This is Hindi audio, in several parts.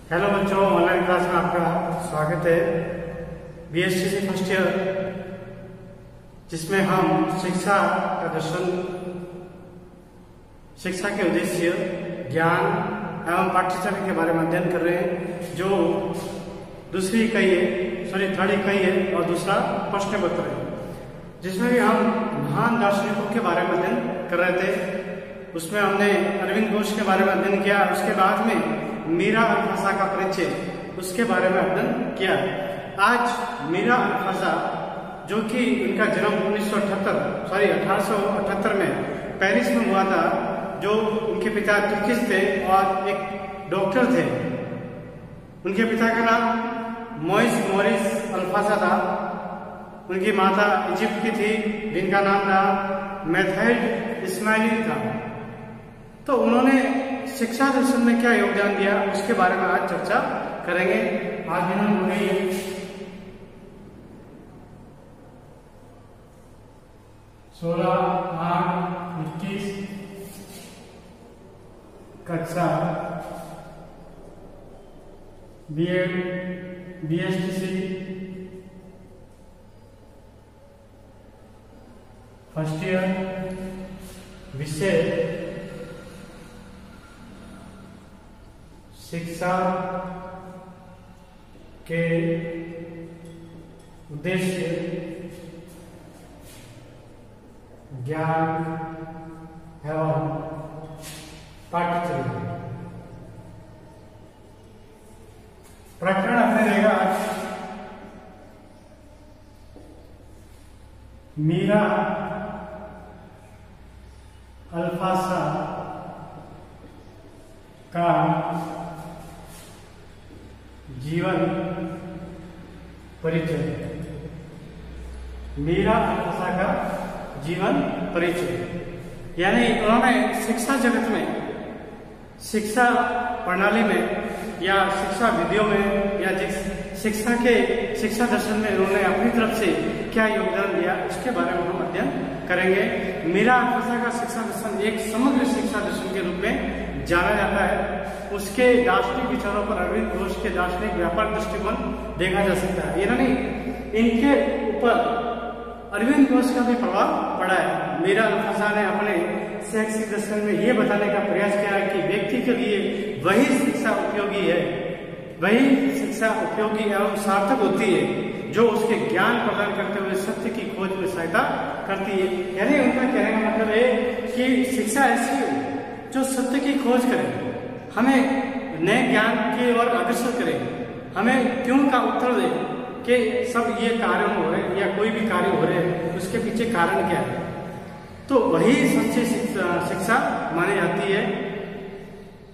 हेलो बच्चों, ऑनलाइन क्लास में आपका स्वागत है। बीएसटीसी फर्स्ट ईयर, जिसमें हम शिक्षा का दर्शन, शिक्षा के उद्देश्य, ज्ञान एवं पाठ्यचर्या के बारे में अध्ययन कर रहे हैं, जो दूसरी इकाई है, थर्ड इकाई है और दूसरा प्रश्न पत्र है, जिसमें भी हम महान दार्शनिकों के बारे में अध्ययन कर रहे थे। उसमें हमने अरविंद घोष के बारे में अध्ययन किया। उसके बाद में मीरा अल्फासा का परिचय, उसके बारे में अध्ययन किया। आज मीरा अल्फासा, जो कि उनका जन्म 1878 में पेरिस में हुआ था, जो उनके पिता तुर्किश थे और एक डॉक्टर थे। उनके पिता का नाम मोरिस अल्फासा था। उनकी माता इजिप्ट की थी, जिनका नाम था मेथाइड इस्माइली था। तो उन्होंने शिक्षा दर्शन में क्या योगदान दिया, उसके बारे में आज चर्चा करेंगे। आज जन्म हो गई 16/8/21, कक्षा बीएड बीएसटीसी फर्स्ट ईयर, विषय शिक्षा के उद्देश्य, ज्ञान एवं पाठ्यचर्या। प्रकरण अपने रहेगा आज मीरा अल्फासा का जीवन परिचय। मीरा अल्फासा का जीवन परिचय यानी उन्होंने शिक्षा जगत में, शिक्षा प्रणाली में या शिक्षा विधियों में या शिक्षा दर्शन में उन्होंने अपनी तरफ से क्या योगदान दिया, उसके बारे में हम अध्ययन करेंगे। मीरा अल्फासा का शिक्षा दर्शन एक समग्र शिक्षा दर्शन के रूप में जाना जाता है। उसके दार्शनिक विचारों पर अरविंद घोष के दार्शनिक व्यापार दृष्टिकोण देखा जा सकता है। यानी इनके ऊपर अरविंद घोष का भी प्रभाव पड़ा है। मीरा अल्फासा ने अपने शैक्षिक दर्शन में यह बताने का प्रयास किया है कि व्यक्ति के लिए वही शिक्षा उपयोगी है, वही शिक्षा उपयोगी एवं सार्थक होती है जो उसके ज्ञान प्रदान करते हुए सत्य की खोज में सहायता करती है। यानी उनका कहने का मतलब है कि शिक्षा ऐसी है जो सत्य की खोज करे, हमें नए ज्ञान की ओर अग्रसर करे, हमें क्यों का उत्तर दे कि सब ये कार्य हो रहे हैं या कोई भी कार्य हो रहे हैं, उसके पीछे कारण क्या है। तो वही सच्ची शिक्षा मानी जाती है।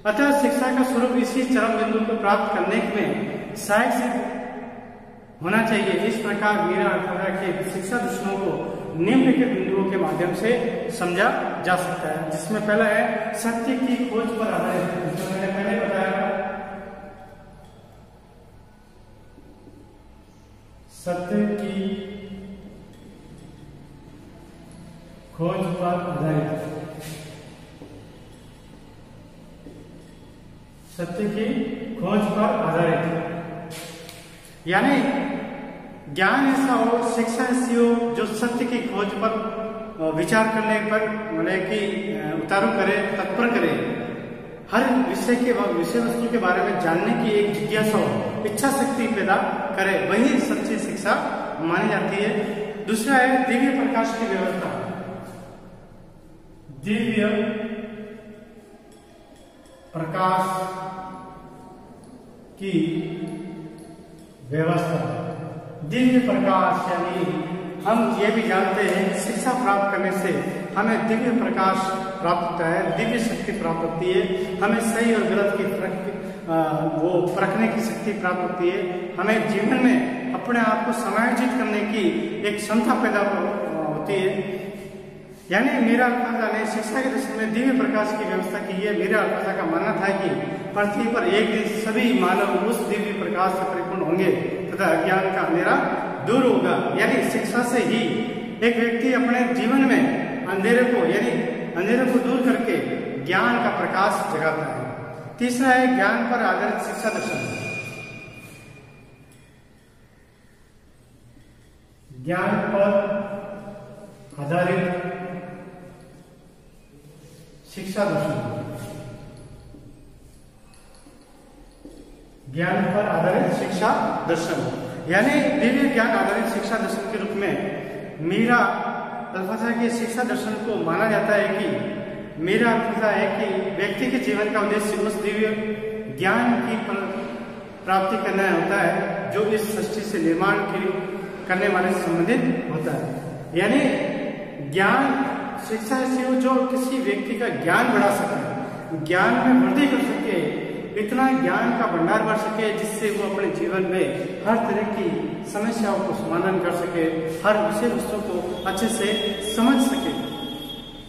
अतः शिक्षा का स्वरूप इसी चरम बिंदु को प्राप्त करने में सहायक सिद्ध होना चाहिए। इस प्रकार मीरा अल्फासा के शिक्षा दर्शनों को निम्नलिखित बिंदुओं के माध्यम से समझा जा सकता है, जिसमें पहला है सत्य की खोज पर आधारित। जो मैंने पहले बताया, सत्य की खोज पर आधारित, सत्य की खोज पर आधारित यानी ज्ञान ऐसा हो, शिक्षा ऐसी हो जो सत्य की खोज पर विचार करने पर मतलब कि उतारू करे, तत्पर करे, हर विषय वस्तु के बारे में जानने की एक जिज्ञासा हो, इच्छा शक्ति पैदा करे, वही सच्ची शिक्षा मानी जाती है। दूसरा है दिव्य प्रकाश की व्यवस्था। दिव्य प्रकाश की व्यवस्था। दिव्य प्रकाश यानी हम ये भी जानते हैं कि शिक्षा प्राप्त करने से हमें दिव्य प्रकाश प्राप्त होता है, दिव्य शक्ति प्राप्त होती है, हमें सही और गलत की परखने की शक्ति प्राप्त होती है, हमें जीवन में अपने आप को समायोजित करने की एक क्षमता पैदा होती है। यानी मीरा अल्फासा ने शिक्षा के दर्शन में दिव्य प्रकाश की व्यवस्था की है। मीरा अल्फासा का मानना था कि पृथ्वी पर एक दिन सभी मानव उस दिव्य प्रकाश से परिपूर्ण होंगे तथा अज्ञान का अंधेरा दूर होगा। यानी शिक्षा से ही एक व्यक्ति अपने जीवन में अंधेरे को दूर करके ज्ञान का प्रकाश जगाता है। तीसरा है ज्ञान पर आधारित शिक्षा दर्शन। ज्ञान पर आधारित शिक्षा दर्शन। ज्ञान पर आधारित शिक्षा दर्शन यानी दिव्य ज्ञान आधारित शिक्षा दर्शन के रूप में मीरा अल्फाजा के शिक्षा दर्शन को माना जाता है कि मेरा अल्फाजा है कि व्यक्ति के जीवन का उद्देश्य उस दिव्य ज्ञान की प्राप्ति करना होता है जो इस सृष्टि से निर्माण करने वाले से संबंधित होता है। यानी ज्ञान शिक्षा ऐसी हो जो किसी व्यक्ति का ज्ञान बढ़ा सके, ज्ञान में वृद्धि कर सके, इतना ज्ञान का भंडार भर सके जिससे वो अपने जीवन में हर तरह की समस्याओं को समाधान कर सके, हर विषय वस्तु को अच्छे से समझ सके।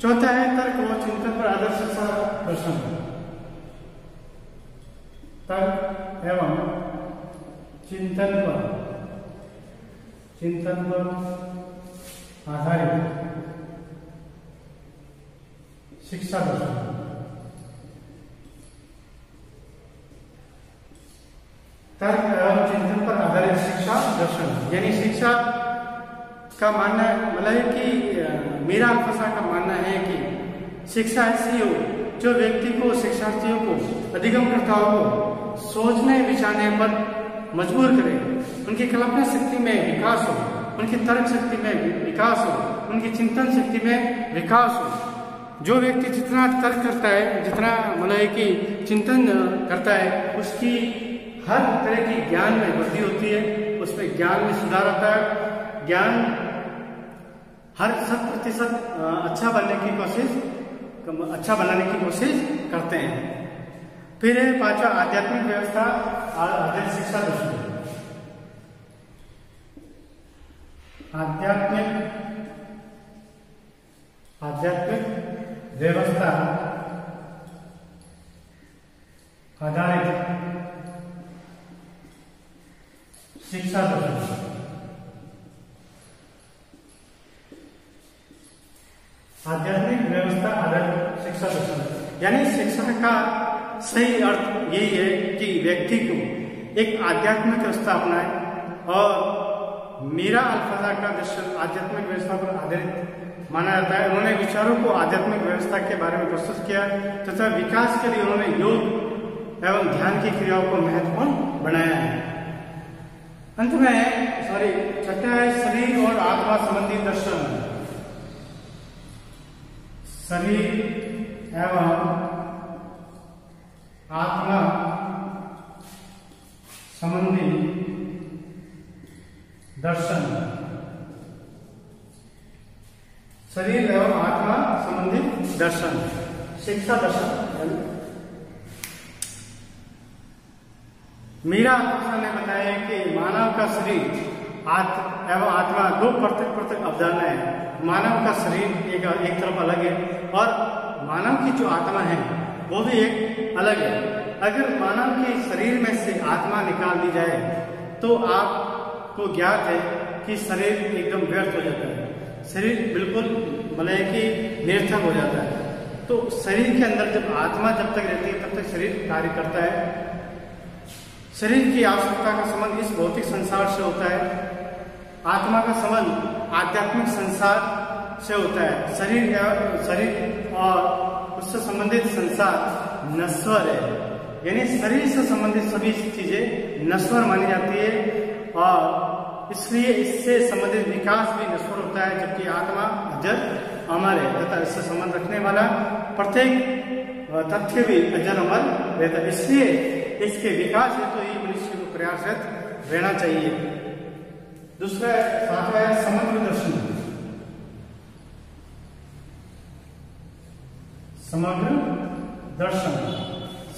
चौथा है तर्क व चिंतन पर आधारित शिक्षा दर्शन। तर्क एवं चिंतन पर आधारित शिक्षा दर्शन। तर्क एवं चिंतन पर आधारित शिक्षा दर्शन यानी शिक्षा का मानना मतलब है कि मेरा अल्फाजा का मानना है कि शिक्षा ऐसी हो जो व्यक्ति को, शिक्षार्थियों को, अधिगमकर्ताओं को सोचने विचारने पर मजबूर करे, उनकी कल्पना शक्ति में विकास हो, उनकी तर्क शक्ति में विकास हो, उनकी चिंतन शक्ति में विकास हो। जो व्यक्ति जितना तर्क करता है, जितना मतलब है कि चिंतन करता है, उसकी हर तरह की ज्ञान में वृद्धि होती है, उसमें ज्ञान में सुधार आता है। ज्ञान हर 100% अच्छा बनाने की कोशिश करते हैं। फिर है पांचवा आध्यात्मिक व्यवस्था आधारित शिक्षा दर्शन। आध्यात्मिक व्यवस्था आधारित शिक्षा दर्शन। आध्यात्मिक व्यवस्था आधारित शिक्षा दर्शन यानी शिक्षा का सही अर्थ यही है कि व्यक्ति को एक आध्यात्मिक व्यवस्था अपनाए और मेरा अल्फाजा का दर्शन आध्यात्मिक व्यवस्था पर आधारित माना जाता है। उन्होंने विचारों को आध्यात्मिक व्यवस्था के बारे में प्रस्तुत किया तथा विकास के लिए उन्होंने योग एवं ध्यान की क्रियाओं को महत्वपूर्ण बनाया है। अंत में छठा है शरीर और आत्मा संबंधी दर्शन। शरीर एवं आत्मा संबंधी दर्शन। शरीर एवं आत्मा संबंधी दर्शन शिक्षा दर्शन। मीरा अल्फाजा ने बताया कि मानव का शरीर एवं आत्मा दो पृथक अवधारणा है। मानव का शरीर एक तरफ अलग है और मानव की जो आत्मा है वो भी एक अलग है। अगर मानव के शरीर में से आत्मा निकाल दी जाए तो आपको ज्ञात है कि शरीर एकदम व्यर्थ हो जाता है, शरीर बिल्कुल मतलब कि निरर्थक हो जाता है। तो शरीर के अंदर जब आत्मा जब तक रहती है तब तक शरीर कार्य करता है। शरीर की आवश्यकता का संबंध इस भौतिक संसार से होता है, आत्मा का संबंध आध्यात्मिक संसार से होता है। शरीर और उससे संबंधित संसार नश्वर है, यानी शरीर से संबंधित सभी चीजें नश्वर मानी जाती है और इसलिए इससे संबंधित विकास भी नश्वर होता है, जबकि आत्मा अजर अमर है तथा इससे संबंध रखने वाला प्रत्येक तथ्य भी अजर अमर रहता है। इसलिए इसके विकास है तो ये मनुष्य को प्रयासरत रहना चाहिए। दूसरा सातवां है समग्र दर्शन।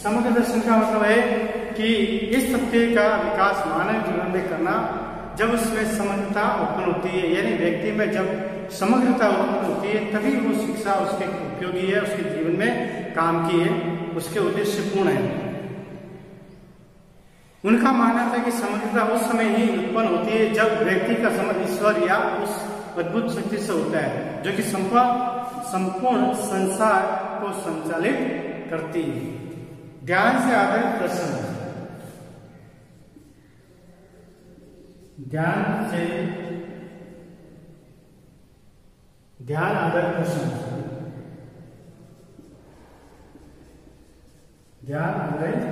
समग्र दर्शन का मतलब है कि इस सत्य का विकास मानव जीवन में करना जब उसमें समग्रता उत्पन्न होती है, यानी व्यक्ति में जब समग्रता उत्पन्न होती है तभी वो शिक्षा उसके उपयोगी है, उसके जीवन में काम की है, उसके उद्देश्य पूर्ण है। उनका मानना था कि समग्रता उस समय ही उत्पन्न होती है जब व्यक्ति का संबंध ईश्वर या उस अद्भुत शक्ति से होता है जो कि संपूर्ण संसार को संचालित करती है। ध्यान से आधारित प्रश्न, ध्यान आधारित प्रश्न, ध्यान आधारित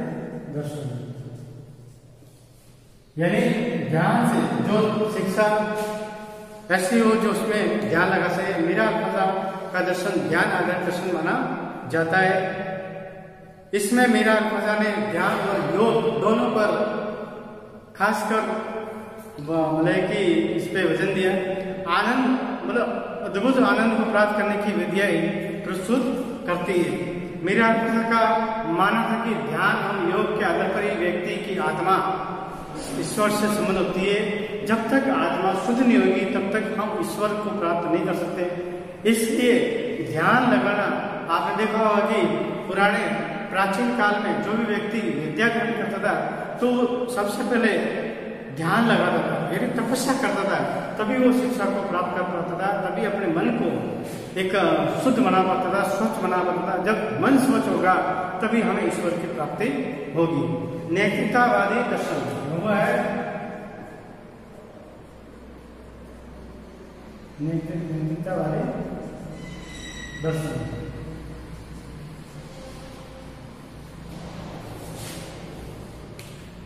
प्रश्न, यानी ध्यान से जो शिक्षा ऐसी हो जो उसमें ध्यान लगा सके। मीरा का दर्शन ध्यान आधारित दर्शन माना जाता है। इसमें मीरा ने ध्यान और योग दोनों पर खासकर मतलब कि इस पे वजन दिया। आनंद मतलब अद्भुत आनंद को प्राप्त करने की विधियां प्रस्तुत करती है। मीरा का मानना था कि ध्यान और योग के आधार पर ही व्यक्ति की आत्मा ईश्वर से संबंध होती है। जब तक आत्मा शुद्ध नहीं होगी तब तक हम ईश्वर को प्राप्त नहीं कर सकते। इसलिए ध्यान लगाना, आपने देखा होगा कि पुराने प्राचीन काल में जो भी व्यक्ति विद्या ग्रहण करता था तो सबसे पहले ध्यान लगाता था, यानी तपस्या करता था, तभी वो शिक्षा को प्राप्त कर पाता था, तभी अपने मन को एक शुद्ध बना पाता था, स्वच्छ बना पाता था। जब मन स्वच्छ होगा तभी हमें ईश्वर की प्राप्ति होगी। नैतिकतावादी दर्शन वो है नैतिकतावादी दर्शन।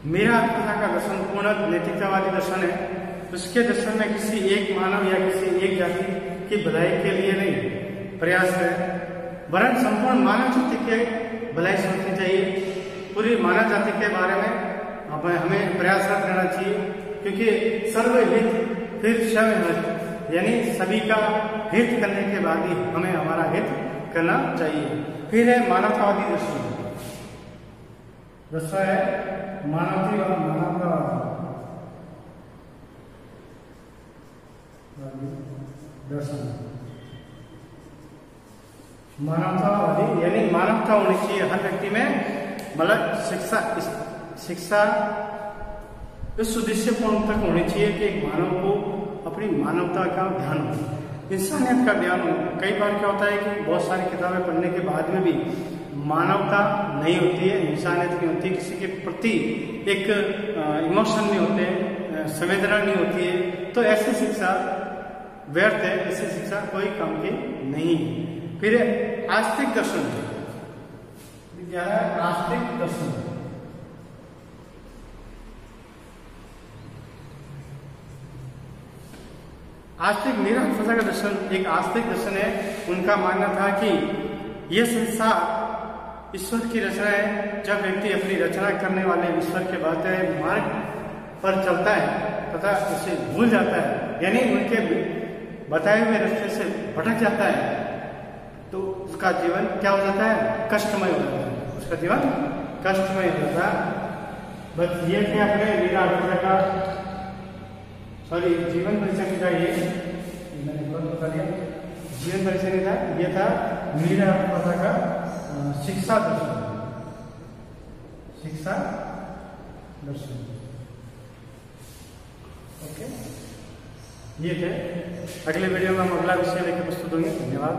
मेरा का दर्शन पूर्ण नैतिकतावादी दर्शन है। उसके दर्शन में किसी एक मानव या किसी एक जाति की भलाई के लिए नहीं प्रयास है, वरन संपूर्ण मानव जाति के भलाई सोचनी चाहिए। पूरी मानव जाति के बारे में हमें प्रयासरत रहना चाहिए, क्योंकि सर्वहित फिर सर्वहित, यानी सभी का हित करने के बाद ही हमें हमारा हित करना चाहिए। फिर है मानवतावादी दर्शन। दूसरा है मानवतावादी दर्शन। मानवतावादी यानी मानवता होनी चाहिए हर व्यक्ति में, मतलब शिक्षा इस उद्देश्यपूर्ण तक होनी चाहिए कि एक मानव को अपनी मानवता का ध्यान हो, इंसानियत का ध्यान हो। कई बार क्या होता है कि बहुत सारी किताबें पढ़ने के बाद में भी मानवता नहीं होती है, इंसानियत नहीं होती, किसी के प्रति एक इमोशन नहीं होते, संवेदना नहीं होती है, तो ऐसी शिक्षा व्यर्थ है, ऐसी शिक्षा कोई काम की नहीं। फिर आस्तिक दर्शन, क्या है आस्तिक दर्शन? आस्तिक मीरा का दर्शन एक आस्तिक दर्शन है। उनका मानना था कि यह संसार ईश्वर की रचना है। जब व्यक्ति अपनी रचना करने वाले ईश्वर के बताए मार्ग पर चलता है तथा उसे भूल जाता है, यानी उनके बताए हुए रास्ते से भटक जाता है, तो उसका जीवन क्या हो जाता है? कष्टमय हो जाता है। उसका जीवन कष्टमय हो जाता है। बस ये थे अपने मीरा का जीवन परिचय का, ये मैंने बहुत बता दिया। जीवन परिचय नहीं था, ये था मीरा का शिक्षा दर्शन। शिक्षा दर्शन, ओके। ये थे। अगले वीडियो में हम अगला विषय लेकर प्रस्तुत होंगे। धन्यवाद।